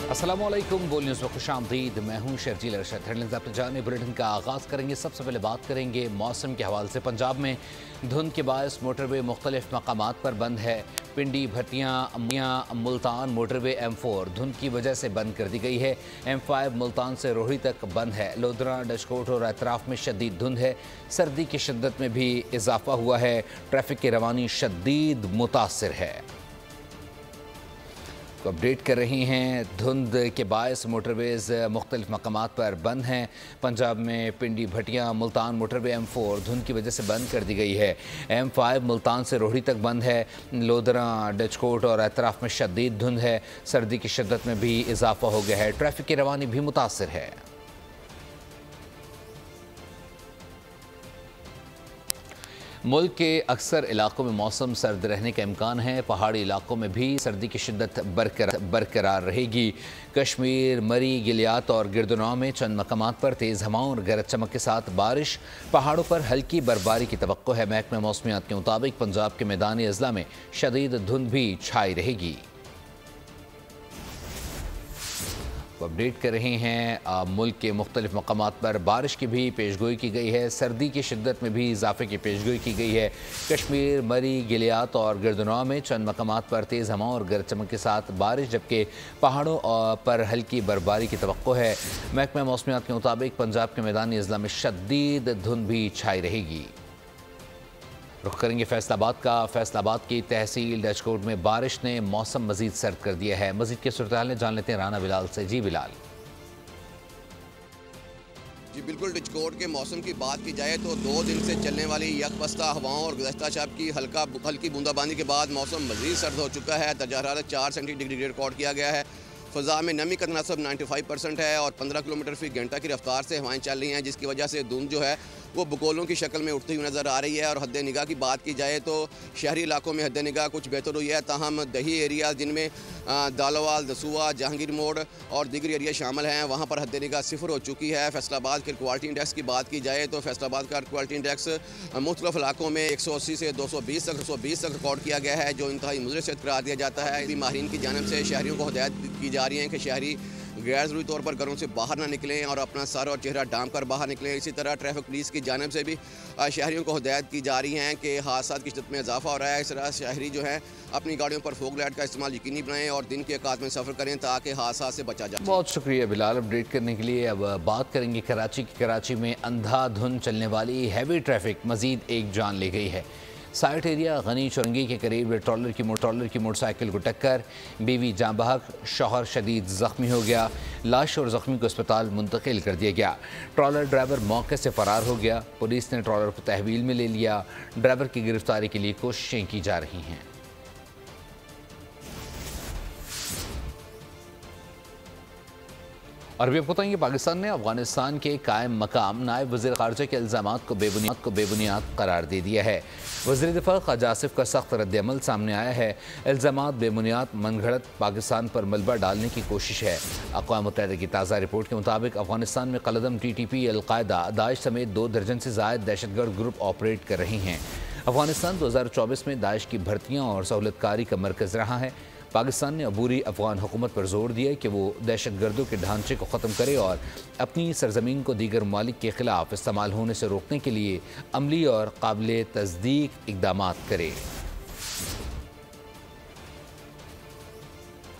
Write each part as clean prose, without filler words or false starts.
अस्सलामुअलैकुम। बोल न्यूज़ में खुशामदीद। मैं हूं शर्जील अरशद। हेडलाइंस आपने जाने बुलेटिन का आगाज़ करेंगे। सबसे पहले बात करेंगे मौसम के हवाले से। पंजाब में धुंध के बायस मोटरवे मुख्तलिफ मकामात पर बंद है। पिंडी, भटियाँ, मुल्तान मोटरवे M4 धुंध की वजह से बंद कर दी गई है। M5 मुल्तान से रोहड़ी तक बंद है। लोधरा, डचकोट और अतराफ में शदीद धुंध है। सर्दी की शिद्दत में भी इजाफा हुआ है। ट्रैफिक की रवानी शदीद मुतासर है। तो अपडेट कर रही हैं, धुंध के बायस मोटरवेज़ मुख्तलिफ मकामात पर बंद हैं। पंजाब में पिंडी, भटियाँ, मुल्तान मोटरवे M4 धुंध की वजह से बंद कर दी गई है। M5 मुल्तान से रोहड़ी तक बंद है। लोधरा, डचकोट और अतराफ में शदीद धुंध है। सर्दी की शिद्दत में भी इजाफा हो गया है। ट्रैफिक की रवानी भी मुतासर है। मुल्क के अक्सर इलाकों में मौसम सर्द रहने का इम्कान है। पहाड़ी इलाकों में भी सर्दी की शिद्दत बरकरार रहेगी। कश्मीर, मरी, गिलियात और गिरदुनवा में चंद मकामात पर तेज़ हवाओं और गरज चमक के साथ बारिश। पहाड़ों पर हल्की बर्फबारी की तवक्को है। महकमा मौसमियात के मुताबिक पंजाब के मैदानी अजला में शदीद धुंध भी छाई रहेगी। अपडेट कर रहे हैं, मुल्क के मुख्तलिफ मकामात पर बारिश की भी पेशगोई की गई है। सर्दी की शिद्दत में भी इजाफे की पेशगोई की गई है। कश्मीर, मरी, गिलियात और गिरदुनवा में चंद मकामात पर तेज़ हवाओं और गरज चमक के साथ बारिश, जबकि पहाड़ों पर हल्की बर्फबारी की तवक्को है। महकमा मौसमियात के मुताबिक पंजाब के मैदानी अजला में शदीद धुंध भी छाई रहेगी। रुख करेंगे फैसलाबाद का। फैसलाबाद की तहसील डचकोट में बारिश ने मौसम मजीद सर्द कर दिया है। मजीद की सूरत-ए-हाल जान लेते हैं राना बिलाल से। जी बिलाल। जी बिल्कुल, डचकोट के मौसम की बात की जाए तो 2 दिन से चलने वाली यकबस्ता हवाओं और गुज़श्ता शब की हल्की बूंदाबांदी के बाद मौसम मजीद सर्द हो चुका है। दर्जा हरारत 4 सेंटीग्रेड रिकॉर्ड किया गया है। फ़ज़ा में नमी का तनासब 95% है और 15 किलोमीटर फ़ी घंटा की रफ्तार से हवाएं चल रही हैं, जिसकी वजह से धुंध जो है वो बुकोलों की शक्ल में उठती हुई नज़र आ रही है। और हद निगाह की बात की जाए तो शहरी इलाकों में हद निगाह कुछ बेहतर हुई है, ताहम दही एरिया जिनमें दालोवाल, दसूआ, जहांगीर मोड़ और दीगर एरिया शामिल हैं, वहाँ पर हद निगाह 0 हो चुकी है। फैसलाबाद के क्वालिटी इंडेक्स की बात की जाए तो फैसलाबाद का क्वालिटी इंडेक्स मुख्तलिफ इलाकों में 180 से 220 तक रिकॉर्ड किया गया है, जो इंतहाई मुज़र करार दिया जाता है। माहिरीन की जानिब से शहरियों को हिदायत की जा रही है कि शहरी गैर ज़रूरी तौर पर घरों से बाहर ना निकलें और अपना सर और चेहरा ढांप कर बाहर निकलें। इसी तरह ट्रैफिक पुलिस की जानिब से भी शहरियों को हिदायत की जा रही है कि हादसात की शिद्दत में इजाफा हो रहा है। इस तरह शहरी जो है अपनी गाड़ियों पर फोग लाइट का इस्तेमाल यकीनी बनाएं और दिन के औकात में सफ़र करें ताकि हादसा से बचा जाए। बहुत शुक्रिया बिलाल अपडेट करने के लिए। अब बात करेंगे कराची की। कराची में अंधाधुंध चलने वाली हैवी ट्रैफिक मजीद एक जान ले गई है। साइट एरिया गनी चुरंगी के करीब ट्रॉलर की मोटरसाइकिल को टक्कर, बीवी जाँ बहक, शौहर शदीद ज़ख्मी हो गया। लाश और ज़ख्मी को अस्पताल मुंतकिल कर दिया गया। ट्रॉलर ड्राइवर मौके से फ़रार हो गया। पुलिस ने ट्रॉलर को तहवील में ले लिया। ड्राइवर की गिरफ्तारी के लिए कोशिशें की जा रही हैं। और अभी आपको बताएंगे, पाकिस्तान ने अफगानिस्तान के कायम मकाम नायब वज़ीर ख़ारजा के इल्ज़ामात को बेबुनियाद करार दे दिया है। वज़ीर दिफ़ा ख़ाजा आसिफ का सख्त रद्द-ए-अमल सामने आया है। इल्ज़ामात बेबुनियाद, मनगढ़ंत, पाकिस्तान पर मलबा डालने की कोशिश है। अक़वाम मुत्तहिदा की ताज़ा रिपोर्ट के मुताबिक अफगानिस्तान में कलअदम TTP, अलकायदा, दाइश समेत 2 दर्जन से ज़ायद दहशतगर्द ग्रुप ऑपरेट कर रही हैं। अफगानिस्तान 2024 में दाइश की भर्तियाँ और सहूलतकारी का मरकज़ रहा है। पाकिस्तान ने अबूरी अफगान हुकूमत पर जोर दिया कि वो दहशतगर्दों के ढांचे को ख़त्म करे और अपनी सरजमीन को दीगर ममालिक के ख़िलाफ़ इस्तेमाल होने से रोकने के लिए अमली और काबिल तस्दीक इक़दामात करे।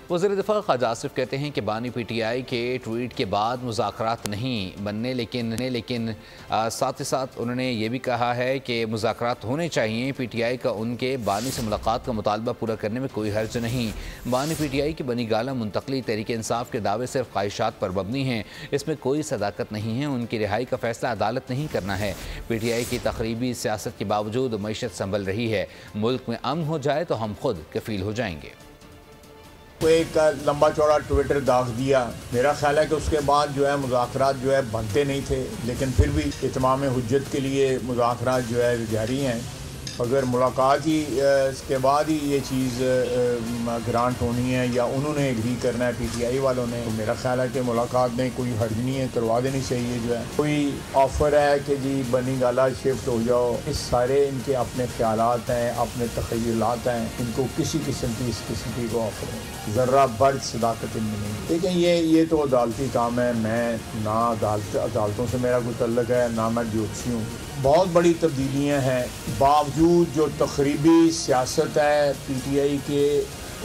वज़ीर दिफ़ा ख़ाजा आसिफ कहते हैं कि बानी PTI के ट्वीट के बाद मुज़ाकरात नहीं बनने, लेकिन साथ ही साथ उन्होंने ये भी कहा है कि मुज़ाकरात होने चाहिए। PTI का उनके बानी से मुलाकात का मुतालबा पूरा करने में कोई हर्ज नहीं। बानी PTI की बनी गाला मुंतकली तहरीक इंसाफ के दावे सिर्फ ख्वाहिशात पर मबनी हैं, इसमें कोई सदाकत नहीं है। उनकी रिहाई का फैसला अदालत नहीं करना है। PTI की तकरीबी सियासत के बावजूद मईशत संभल रही है। मुल्क में अमन हो जाए तो हम खुद कफील हो जाएंगे। एक लंबा चौड़ा ट्विटर दाग दिया। मेरा ख्याल है कि उसके बाद जो है मुज़ाकरात जो है बनते नहीं थे, लेकिन फिर भी इत्माम हुज्जत के लिए मुज़ाकरात जो है जारी हैं। अगर मुलाकात ही इसके बाद ही ये चीज़ ग्रांट होनी है या उन्होंने एग्री करना है PTI वालों ने, तो मेरा ख्याल है कि मुलाकात में कोई हर्ज नहीं है, करवा देनी चाहिए। जो है कोई ऑफ़र है कि जी बनी गाला शिफ्ट हो जाओ, इस सारे इनके अपने ख्यालात हैं, अपने तख़य्युलात हैं, इनको किसी किस्म की इस किस्म की को ऑफ़र है ज़र्रा बर्द सदाकत इनमें नहीं। लेकिन ये तो अदालती काम है, मैं ना अदालतों से मेरा कोई तल्लुक़ है, ना मैं ज्योतिषी हूँ। बहुत बड़ी तब्दीलियाँ हैं, बावजूद जो तकरीबी सियासत है PTI के,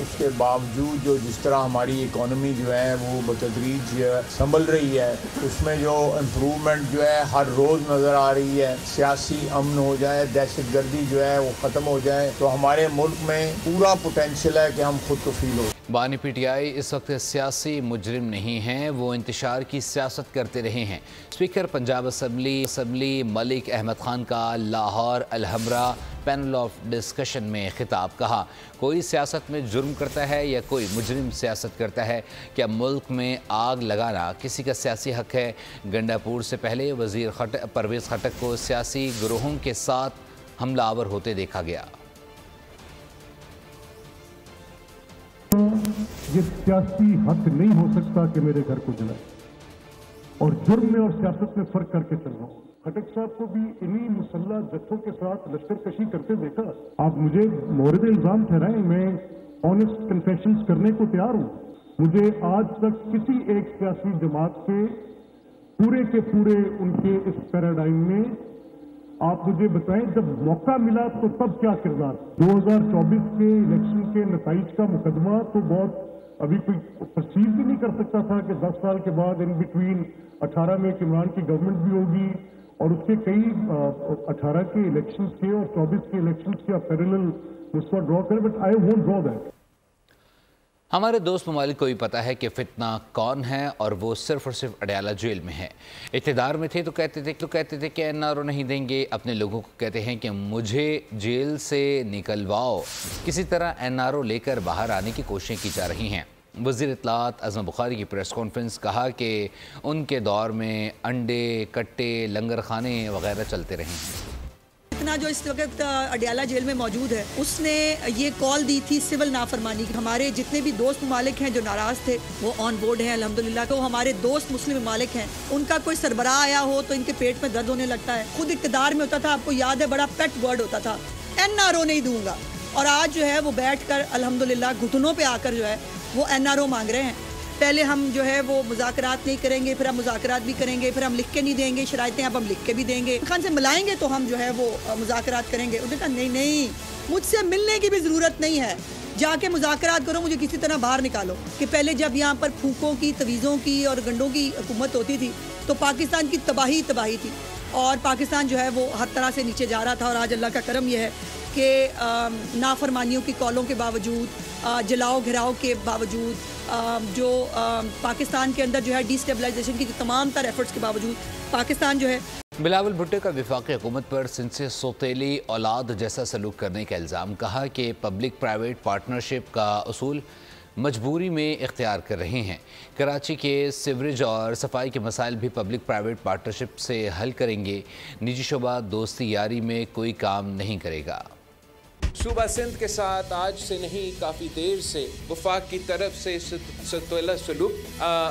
उसके बावजूद जो जिस तरह हमारी इकॉनमी जो है वो बतदरीज संभल रही है, उसमें जो इम्प्रूवमेंट जो है हर रोज़ नज़र आ रही है। सियासी अमन हो जाए, दहशत गर्दी जो है वो ख़त्म हो जाए, तो हमारे मुल्क में पूरा पोटेंशियल है कि हम खुद कफ़ील हो। बानी PTI इस वक्त सियासी मुजरिम नहीं हैं, वो इंतशार की सियासत करते रहे हैं। स्पीकर पंजाब असम्बली मलिक अहमद खान का Lahore Alhamra panel of discussion में खिताब। कहा, कोई सियासत में जुर्म करता है या कोई मुजरिम सियासत करता है? क्या मुल्क में आग लगाना किसी का सियासी हक है? गंडापुर से पहले वज़ीर परवेज़ खटक को सियासी गिरोहों के साथ हमलावर होते देखा गया। ये सियासी हक नहीं हो सकता कि मेरे घर को जलाए, और जुर्म में और सियासत में फर्क करके चल रहा हूँ। खटक साहब को भी इन्हीं मुसल्लह जत्थों के साथ लश्करकशी करते देखा। आप मुझे मोरद इल्जाम ठहराएं, मैं ऑनेस्ट कन्फेशंस करने को तैयार हूँ। मुझे आज तक किसी एक सियासी जमात के पूरे उनके इस पैराडाइम में आप मुझे बताएं, जब मौका मिला तो तब क्या किरदार। 2024 के इलेक्शन के नताइज का मुकदमा तो बहुत अभी कोई परसीव भी नहीं कर सकता था कि 10 साल के बाद इन बिटवीन 18 में इमरान की गवर्नमेंट भी होगी और उसके कई 18 के इलेक्शंस के और 24 के इलेक्शंस के पैरेलल उसको ड्रॉ करें, but I won't draw that. हमारे दोस्त ममालिक को भी पता है कि फितना कौन है और वो सिर्फ और सिर्फ अडयाला जेल में है। इक़्तिदार में थे तो कहते थे कि NRO नहीं देंगे, अपने लोगों को कहते हैं कि मुझे जेल से निकलवाओ। किसी तरह NRO लेकर बाहर आने की कोशिशें की जा रही हैं। वज़ीर इत्तलात अज़म बुखारी की प्रेस कॉन्फ्रेंस, कहा कि उनके दौर में अंडे कट्टे लंगर खाने वगैरह चलते रहे हैं। इतना जो इस वक्त अडयाला जेल में मौजूद है, उसने ये कॉल दी थी सिविल नाफरमानी की। हमारे जितने भी दोस्त ममालिक हैं जो नाराज़ थे वो ऑन बोर्ड हैं अल्हम्दुलिल्लाह। तो हमारे दोस्त मुस्लिम ममालिक हैं, उनका कोई सरबराह आया हो तो इनके पेट में दर्द होने लगता है। खुद इक़्तिदार में होता था, आपको याद है, बड़ा पेट वर्ड होता था NRO नहीं दूंगा, और आज जो है वो बैठ कर अल्हम्दुलिल्लाह घुटनों पर आकर जो है वो NRO मांग रहे हैं। पहले हम जो है वो मुज़ाकरात नहीं करेंगे, फिर हम मुज़ाकरात भी करेंगे, फिर हम लिख के नहीं देंगे शराइतें, अब हम लिख के भी देंगे। खान से मिलाएंगे तो हम जो है वो मुज़ाकरात करेंगे। उन्होंने कहा नहीं, मुझसे मिलने की भी ज़रूरत नहीं है, जाके मुज़ाकरात करो, मुझे किसी तरह बाहर निकालो। कि पहले जब यहाँ पर फूकों की, तवीज़ों की और गंडों की हुकूमत होती थी तो पाकिस्तान की तबाही थी और पाकिस्तान जो है वो हर तरह से नीचे जा रहा था। और आज अल्लाह का करम यह है कि नाफरमानियों की कॉलों के बावजूद, जलाओ घिराव के बावजूद, जो पाकिस्तान के अंदर जो है डिस्टेबलाइजेशन की तमाम तर एफर्ट्स के बावजूद पाकिस्तान जो है। बिलावल भुट्टो का वफाकी हुकूमत पर सिंध से सौतेली औलाद जैसा सलूक करने का इल्ज़ाम। कहा कि पब्लिक प्राइवेट पार्टनरशिप का उसूल मजबूरी में इख्तियार कर रहे हैं। कराची के सीवरेज और सफाई के मसाइल भी पब्लिक प्राइवेट पार्टनरशिप से हल करेंगे। निजी शोबा दोस्ती यारी में कोई काम नहीं करेगा। सूबा सिंध के साथ आज से नहीं काफ़ी देर से वफाक की तरफ से सतुल्ला सलूक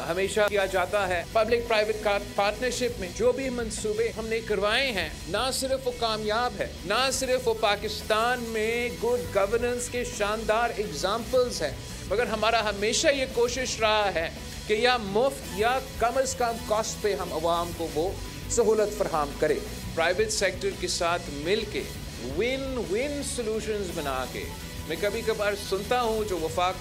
हमेशा किया जाता है। पब्लिक प्राइवेट पार्टनरशिप में जो भी मंसूबे हमने करवाए हैं, ना सिर्फ वो कामयाब है, ना सिर्फ वो पाकिस्तान में गुड गवर्नेंस के शानदार एग्जाम्पल्स हैं, मगर हमारा हमेशा ये कोशिश रहा है कि या मुफ्त या कम अज़ कम कॉस्ट पे हम अवाम को वो सहूलत फराहम करें। प्राइवेट सेक्टर के साथ मिल के विन विन सॉल्यूशंस बना के, मैं कभी कभार सुनता हूँ जो वफाक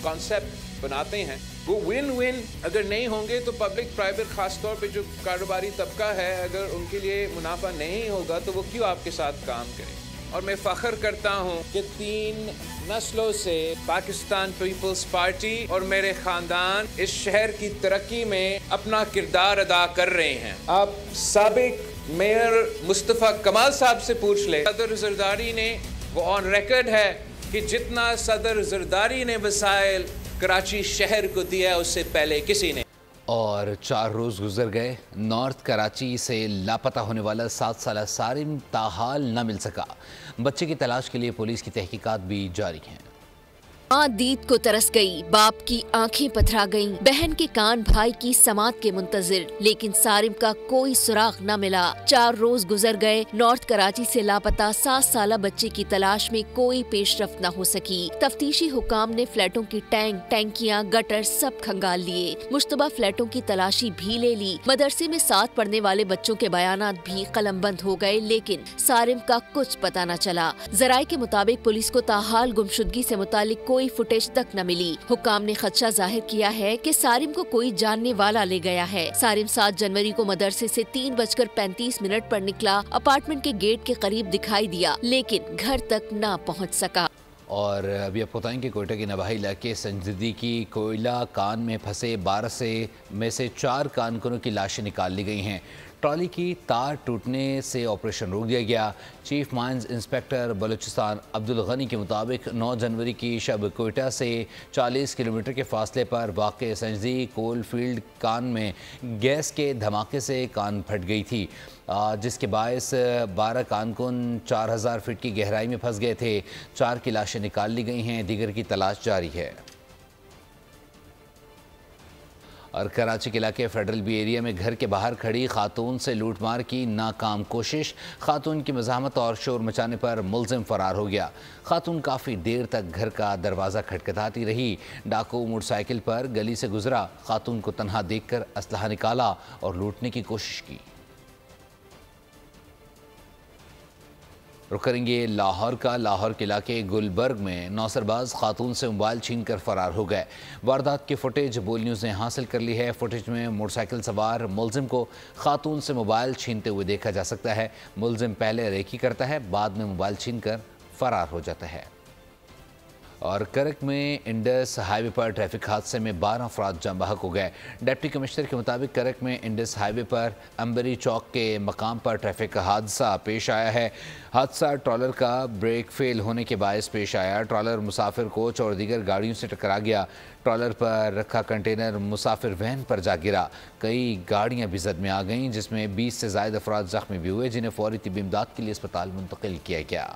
कॉन्सेप्ट बनाते हैं वो विन विन अगर नहीं होंगे तो पब्लिक प्राइवेट ख़ास तौर पे जो कारोबारी तबका है, अगर उनके लिए मुनाफा नहीं होगा तो वो क्यों आपके साथ काम करें। और मैं फ़ख्र करता हूँ कि 3 नस्लों से पाकिस्तान पीपल्स पार्टी और मेरे ख़ानदान इस शहर की तरक्की में अपना किरदार अदा कर रहे हैं। आप साबिक मेयर मुस्तफ़ा कमाल साहब से पूछ ले, सदर जरदारी ने, वो ऑन रिकॉर्ड है कि जितना सदर जरदारी ने वसाइल कराची शहर को दिया उससे पहले किसी ने। और 4 रोज़ गुजर गए, नॉर्थ कराची से लापता होने वाला 7 साला सारिम ताहाल न मिल सका। बच्चे की तलाश के लिए पुलिस की तहकीकात भी जारी हैं। माँ दीद को तरस गई, बाप की आंखें पथरा गईं, बहन के कान भाई की समात के मुंतजिर, लेकिन सारिम का कोई सुराग न मिला। 4 रोज गुजर गए, नॉर्थ कराची से लापता 7 साला बच्चे की तलाश में कोई पेशरफ्त न हो सकी। तफ्तीशी हुकाम ने फ्लैटों की टैंकियां, गटर सब खंगाल लिए। मुश्तबा फ्लैटों की तलाशी भी ले ली। मदरसे में साथ पढ़ने वाले बच्चों के बयानात भी कलमबंद हो गए, लेकिन सारिम का कुछ पता न चला। जराये के मुताबिक पुलिस को ताहाल गुमशुदगी से मुतालिक कोई फुटेज तक न मिली। हुकाम ने खदशा जाहिर किया है कि सारिम को कोई जानने वाला ले गया है। सारिम 7 जनवरी को मदरसे से 3:35 पर निकला, अपार्टमेंट के गेट के करीब दिखाई दिया, लेकिन घर तक न पहुंच सका। और अभी आपको बताएंगे कोयटा के नवाही इलाके संजदी की कोयला कान में फंसे 12 में से 4 कानकुनों की लाशें निकाल ली गई हैं। ट्रॉली की तार टूटने से ऑपरेशन रोक दिया गया। Chief mines inspector Balochistan Abdul Ghani के मुताबिक 9 जनवरी की शब कोयटा से 40 किलोमीटर के फासले पर वाक़ संजदी कोल फील्ड कान में गैस के धमाके से कान फट गई थी, जिसके बायस 12 कानकुन 4000 फीट की गहराई में फंस गए थे। 4 की लाशें निकाल ली गई हैं, दीगर की तलाश जारी है। और कराची के इलाके फेडरल बी एरिया में घर के बाहर खड़ी खातून से लूटमार की नाकाम कोशिश। खातून की मज़ाहमत और शोर मचाने पर मुलजिम फरार हो गया। खातून काफ़ी देर तक घर का दरवाज़ा खटखटाती रही। डाकू मोटरसाइकिल पर गली से गुजरा, खातून को तन्हा देखकर असलहा निकाला और लूटने की कोशिश की। रुक करेंगे लाहौर का। लाहौर के इलाके गुलबर्ग में नौसरबाज खातून से मोबाइल छीनकर फरार हो गए। वारदात की फुटेज बोल न्यूज़ ने हासिल कर ली है। फुटेज में मोटरसाइकिल सवार मुलजिम को खातून से मोबाइल छीनते हुए देखा जा सकता है। मुलजिम पहले रेकी करता है, बाद में मोबाइल छीनकर फरार हो जाता है। और करक में इंडस हाईवे पर ट्रैफिक हादसे में 12 अफराद जान बहक हो गए। डिप्टी कमिश्नर के मुताबिक करक में इंडस हाईवे पर अंबरी चौक के मकाम पर ट्रैफिक हादसा पेश आया है। हादसा ट्रॉलर का ब्रेक फेल होने के बायस पेश आया। ट्रॉलर मुसाफिर कोच और दीगर गाड़ियों से टकरा गया। ट्रॉलर पर रखा कंटेनर मुसाफिर वैन पर जा गिरा। कई गाड़ियां भी जद में आ गईं, जिसमें 20 से ज़ायद अफराद जख्मी भी हुए, जिन्हें फौरी तिब्बी इमदाद के लिए अस्पताल मुंतकिल किया गया।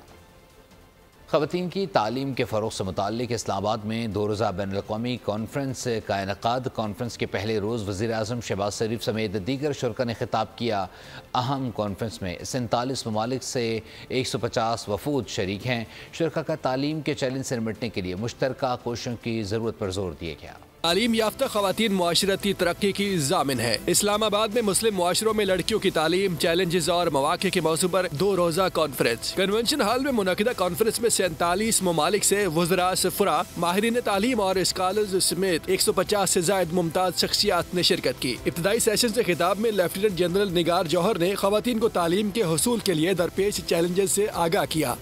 ख़वातीन की तालीम के फ़रोग़ से मुताल्लिक़ इस्लामाबाद में 2 रोज़ा बैनुल-अक़वामी कॉन्फ्रेंस का इनेक़ाद। कॉन्फ्रेंस के पहले रोज़ वज़ीर-ए-आज़म शहबाज शरीफ समेत दीगर शुरका ने खिताब किया। अहम कॉन्फ्रेंस में 47 ममालिक से 150 वफूद शरीक हैं। शुरका का तालीम के चैलेंज से निपटने के लिए मुश्तरका कोशिशों की ज़रूरत पर जोर दिया गया। तालीम याफ्ता ख़वातीन मुआशरती तरक्की की ज़ामिन है। इस्लामाबाद में मुस्लिम मुआशरों में लड़कियों की तालीम, चैलेंजेस और मौक़े के मौजू पर 2 रोज़ा कॉन्फ्रेंस। कन्वेंशन हॉल में मुनक़िदा कॉन्फ्रेंस में 47 ममालिक से वज़रा सफ़रा, माहिरीन तालीम और स्कॉलर्स समेत 150 से ज़ायद मुमताज़ शख्सियात ने शिरकत की। इब्तदाई सेशन से खिताब में लेफ्टिनेंट जनरल निगार जौहर ने ख़वातीन को तालीम के हुसूल के लिए दरपेश चैलेंजेस से आगाह किया।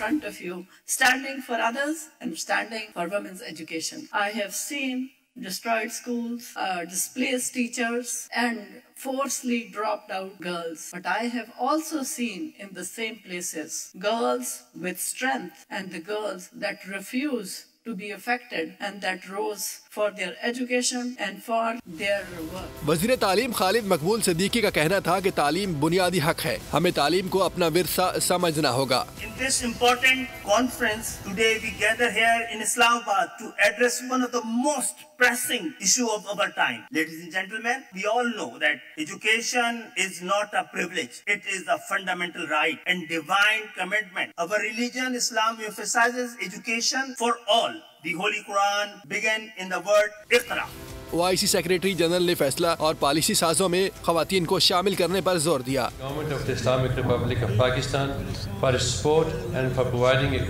Front of you, standing for others and standing for women's education. I have seen destroyed schools, displaced teachers, and forcefully dropped out girls. But I have also seen in the same places girls with strength and the girls that refuse to be affected and that rose for their education and for their work. वज़ीर तालीम खालिद मकबूल सिद्दीकी का कहना था कि तालीम बुनियादी हक है, हमें तालीम को अपना विरसा समझना होगा। In this important conference today we gather here in Islamabad to address one of the most pressing issue of our time. Ladies and gentlemen, we all know that education is not a privilege. It is a fundamental right and divine commitment. Our religion, Islam, emphasizes education for all. The Holy Quran began in the word Iqra. OIC secretary general ने फैसला और policy साजों में ख़वातीन को शामिल करने पर जोर दिया। Government of the Islamic Republic of Pakistan for its support and for providing a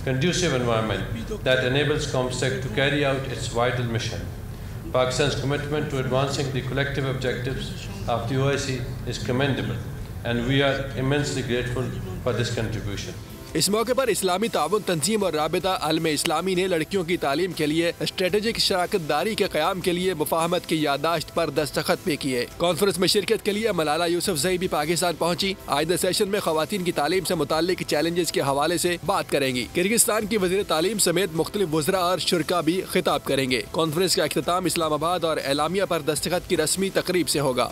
conducive environment that enables ComSec to carry out its vital mission. Pakistan's commitment to advancing the collective objectives of the OIC is commendable, and we are immensely grateful for this contribution. इस मौके पर इस्लामी ताउन तंजीम और राबिता अलम इस्लामी ने लड़कियों की तालीम के लिए स्ट्रेटेजिक शराकतदारी के क़याम के लिए मुफाहमत की याददाश्त पर दस्तखत भी किए। कॉन्फ्रेंस में शिरकत के लिए मलाला यूसुफजई भी पाकिस्तान पहुंची। आइंदा सेशन में खवातीन की तालीम से मुताल्लिक चैलेंजेस के हवाले से बात करेंगी। किर्गिस्तान की वज़ीर तालीम समेत मुख्तलिफ वज़रा और शुरा भी खिताब करेंगे। कॉन्फ्रेंस का इख्तिताम इस्लामाबाद और एलामिया पर दस्तखत की रस्मी तकरीब से होगा।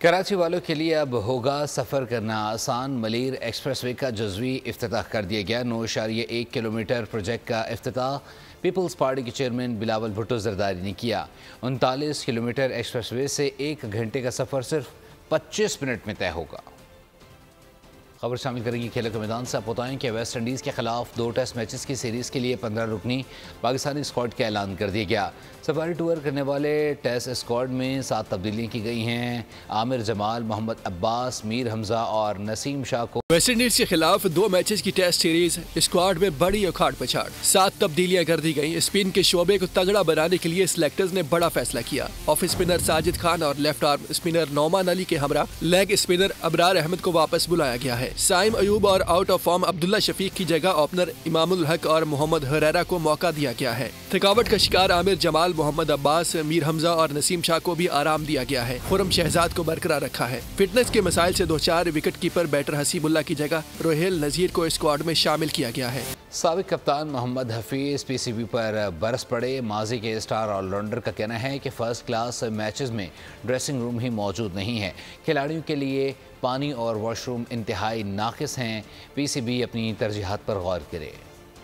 कराची वालों के लिए अब होगा सफ़र करना आसान। मलीर एक्सप्रेसवे का जज़वी इफ्तिताह कर दिया गया। 9.1 किलोमीटर प्रोजेक्ट का इफ्तिताह पीपल्स पार्टी के चेयरमैन बिलावल भुट्टो जरदारी ने किया। 39 किलोमीटर एक्सप्रेसवे से 1 घंटे का सफ़र सिर्फ 25 मिनट में तय होगा। खबर शामिल करेंगी खेलों के मैदान से। आप बताएं कि वेस्ट इंडीज़ के खिलाफ 2 टेस्ट मैचेस की सीरीज़ के लिए 15 रुकनी पाकिस्तानी स्क्वाड का ऐलान कर दिया गया। सफारी टूर करने वाले टेस्ट स्क्वाड में 7 तब्दीलियाँ की गई हैं। आमिर जमाल, मोहम्मद अब्बास, मीर हमजा और नसीम शाह को वेस्ट इंडीज के खिलाफ 2 मैचेस की टेस्ट सीरीज स्क्वाड में बड़ी उखाड़ पछाड़, 7 तब्दीलियां कर दी गई। स्पिन के शोबे को तगड़ा बनाने के लिए सिलेक्टर्स ने बड़ा फैसला किया। ऑफ स्पिनर साजिद खान और left arm spinner Nauman Ali के हमरा लेग स्पिनर अबरार अहमद को वापस बुलाया गया है। साइम अयूब और out of form Abdullah Shafique की जगह ओपनर इमामुल हक और मोहम्मद हरेरा को मौका दिया गया है। थकावट का शिकार आमिर जमाल, मोहम्मद अब्बास, मीर हमजा और नसीम शाह को भी आराम दिया गया है। खुरम शहजाद को बरकरार रखा है। फिटनेस के मसाइल से 2-4 विकेट कीपर बैटर हसीबुल्ला की जगह रोहेल नजीर को स्क्वाड में शामिल किया गया है। साबिक कप्तान मोहम्मद हफीज पीसीबी पर बरस पड़े। माजी के स्टार ऑलराउंडर का कहना है कि फर्स्ट क्लास मैचेस में ड्रेसिंग रूम ही मौजूद नहीं है। खिलाड़ियों के लिए पानी और वॉशरूम इंतहाई नाकिस हैं। पीसीबी अपनी तरजीहात पर गौर करे।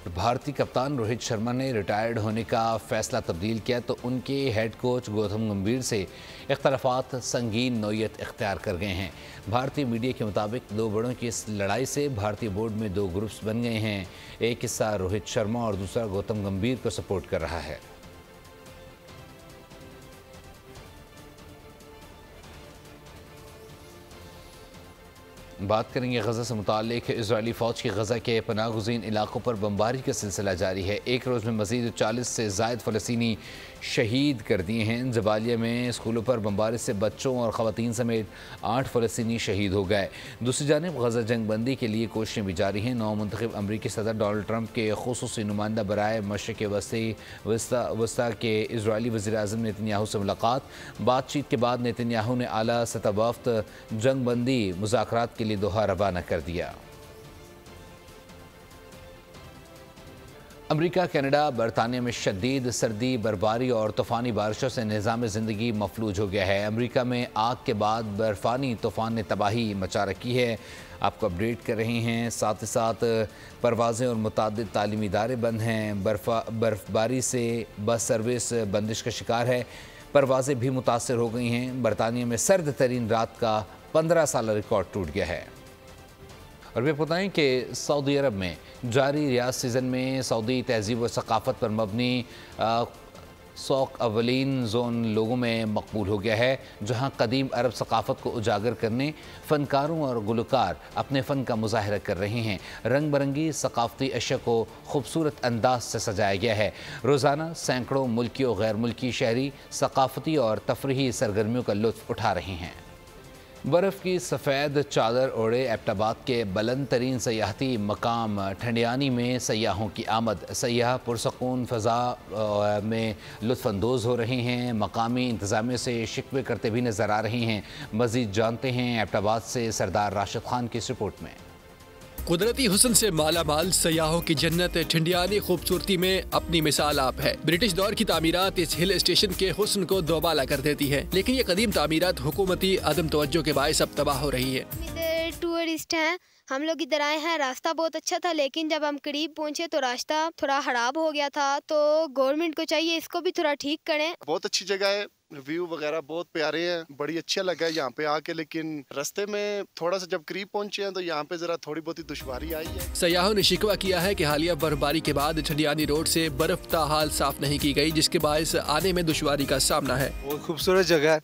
भारतीय कप्तान रोहित शर्मा ने रिटायर्ड होने का फैसला तब्दील किया तो उनके हेड कोच गौतम गंभीर से इख्तलाफात संगीन नौयत इख्तियार कर गए हैं। भारतीय मीडिया के मुताबिक 2 बड़ों की इस लड़ाई से भारतीय बोर्ड में 2 ग्रुप्स बन गए हैं। एक हिस्सा रोहित शर्मा और दूसरा गौतम गंभीर को सपोर्ट कर रहा है। बात करेंगे गज़ा से मुताल्लिक। इजरायली फ़ौज की गज़ा के पनाह गुज़ीन इलाकों पर बमबारी का सिलसिला जारी है। एक रोज़ में मज़ीद 40 से ज़ायद फ़लस्तीनी शहीद कर दिए हैं। जबालिया में स्कूलों पर बमबारी से बच्चों और ख़वातीन समेत 8 फ़लस्तीनी शहीद हो गए। दूसरी जानिब गज़ा जंग बंदी के लिए कोशिशें भी जारी हैं। नौमुंतखब अमरीकी सदर डोनाल्ड ट्रंप के खुसूसी नुमाइंदा बराए मशरिक़ वस्ता के इजरायली वज़ीर-ए-आज़म नेतन्याहू से मुलाकात। बातचीत के बाद नेतन्याहू ने आला सतह वफ़द जंग बंदी मुज़ाकरात के लिए दोहा रवाना कर दिया। अमरीका, कनाडा, बरतानिया में शदीद सर्दी, बर्फबारी और तूफ़ानी बारिशों से निज़ाम ज़िंदगी मफलूज हो गया है। अमरीका में आग के बाद बर्फ़ानी तूफ़ान ने तबाही मचा रखी है। आपको अपडेट कर रहे हैं। साथ ही साथ परवाज़ें और मुतादिद तालीमी इदारे बंद हैं। बर्फ़बारी से बस सर्विस बंदिश का शिकार है। परवाज़ें भी मुतासर हो गई हैं। बरतानिया में सर्द तरीन रात का 15 साल रिकॉर्ड टूट गया है। और वे बताएं कि सऊदी अरब में जारी रियाज सीज़न में सऊदी तहज़ीब व सकाफ़त पर मबनी सौक अवलीन जोन लोगों में मकबूल हो गया है, जहां कदीम अरब सकाफ़त को उजागर करने फ़नकारों और गुलकार अपने फ़न का मुज़ाहरा कर रहे हैं। रंग बरंगी सकाफ़ती अशिया को खूबसूरत अंदाज से सजाया गया है। रोज़ाना सैकड़ों मुल्की और गैर मुल्की शहरी सकाफ़ती और तफरीही सरगर्मियों का लुत्फ़ उठा रहे हैं। बर्फ़ की सफ़ेद चादर ओढ़े एबटाबाद के बुलंद तरीन सयाहती मकाम ठंडियानी में सयाहों की आमद। सयाह पुरसकून फ़ज़ा में लुत्फ़अंदोज़ हो रहे हैं। मकामी इंतज़ामिया से शिकवे करते भी नज़र आ रहे हैं। मज़ीद जानते हैं एबटाबाद से सरदार राशिद खान की इस रिपोर्ट में। कुदरती हुस्न से माला माल सयाहों की जन्नत ठंडियानी खूबसूरती में अपनी मिसाल आप है। ब्रिटिश दौर की तामीरात इस हिल स्टेशन के हुस्न को दोबाला कर देती है, लेकिन ये कदीम तामीरात हुकूमती अदम तवज्जो के बायस अब तबाह हो रही है। इधर टूरिस्ट हैं, हम लोग इधर आए हैं। रास्ता बहुत अच्छा था, लेकिन जब हम करीब पहुंचे तो रास्ता थोड़ा खराब हो गया था। तो गवर्नमेंट को चाहिए इसको भी थोड़ा ठीक करें। बहुत अच्छी जगह है, व्यू वगैरह बहुत प्यारे हैं, बड़ी अच्छा लगा है यहाँ पे आके, लेकिन रास्ते में थोड़ा सा जब करीब पहुंचे हैं तो यहाँ पे जरा थोड़ी बहुत दुश्वारी आई है। सयाहों ने शिकवा किया है कि हालिया बर्फबारी के बाद ठंडियानी रोड से बर्फ ताहाल साफ नहीं की गई, जिसके बायस आने में दुश्वारी का सामना है। बहुत खूबसूरत जगह है,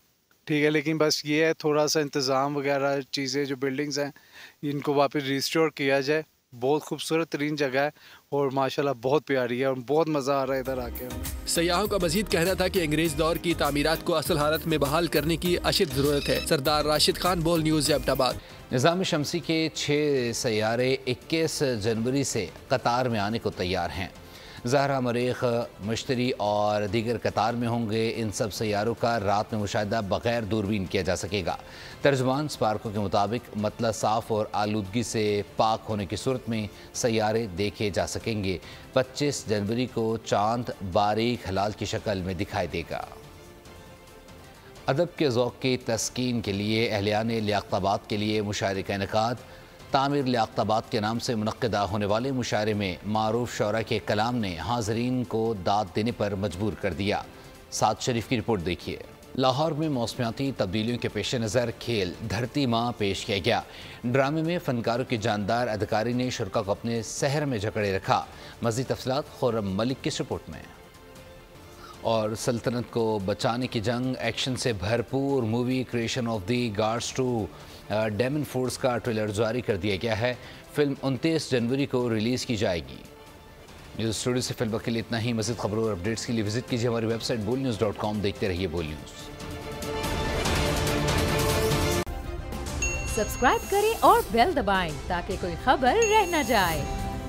ठीक है, लेकिन बस ये है थोड़ा सा इंतज़ाम वगैरह चीज़ें जो बिल्डिंग्स हैं इनको वापस रिस्टोर किया जाए। बहुत खूबसूरत तरीन जगह है और माशाल्लाह बहुत प्यारी है और बहुत मज़ा आ रहा है इधर आके। सयाहों का मजीद कहना था कि अंग्रेज दौर की तामीरात को असल हालत में बहाल करने की अशद ज़रूरत है। सरदार राशिद खान, बोल न्यूज़, एबटाबाद। निज़ाम शमसी के 6 सैयारे 21 जनवरी से कतार में आने को तैयार हैं। ज़हरा, मरीख, मश्तरी और दीगर कतार में होंगे। इन सब सैयारों का रात में मुशाहिदा बग़ैर दूरबीन किया जा सकेगा। तर्जुमान स्पार्को के मुताबिक मतला साफ़ और आलूदगी से पाक होने की सूरत में सैयारे देखे जा सकेंगे। 25 जनवरी को चांद बारीक हलाल की शक्ल में दिखाई देगा। अदब के ज़ौक़ की तस्कीन के लिए अहलियाने लियाक़ताबाद के लिए मुशायरे का इनेकाद। तामीर लियाक़ताबाद के नाम से मुनक़्क़िदा होने वाले मुशायरे में मारूफ शौरा के कलाम ने हाज़रीन को दाद देने पर मजबूर कर दिया। साद शरीफ की रिपोर्ट देखिए। लाहौर में मौसमियाती तब्दीलियों के पेश नज़र खेल धरती माँ पेश किया गया। ड्रामे में फ़नकारों की जानदार अदाकारी ने शुरा को अपने सहर में जकड़े रखा। मज़ीद तफ़सीलात खुर्रम मलिक की रिपोर्ट में। और सल्तनत को बचाने की जंग, एक्शन से भरपूर movie creation of the guards 2 demon force का ट्रेलर जारी कर दिया गया है। फिल्म 29 जनवरी को रिलीज़ की जाएगी। न्यूज़ स्टूडियो से फिल्म के लिए इतना ही। मज़ीद खबरों और अपडेट्स के लिए विजिट कीजिए हमारी वेबसाइट bolnews.com। देखते रहिए बोल न्यूज़। सब्सक्राइब करें और बेल दबाएं ताकि कोई खबर रह न जाए।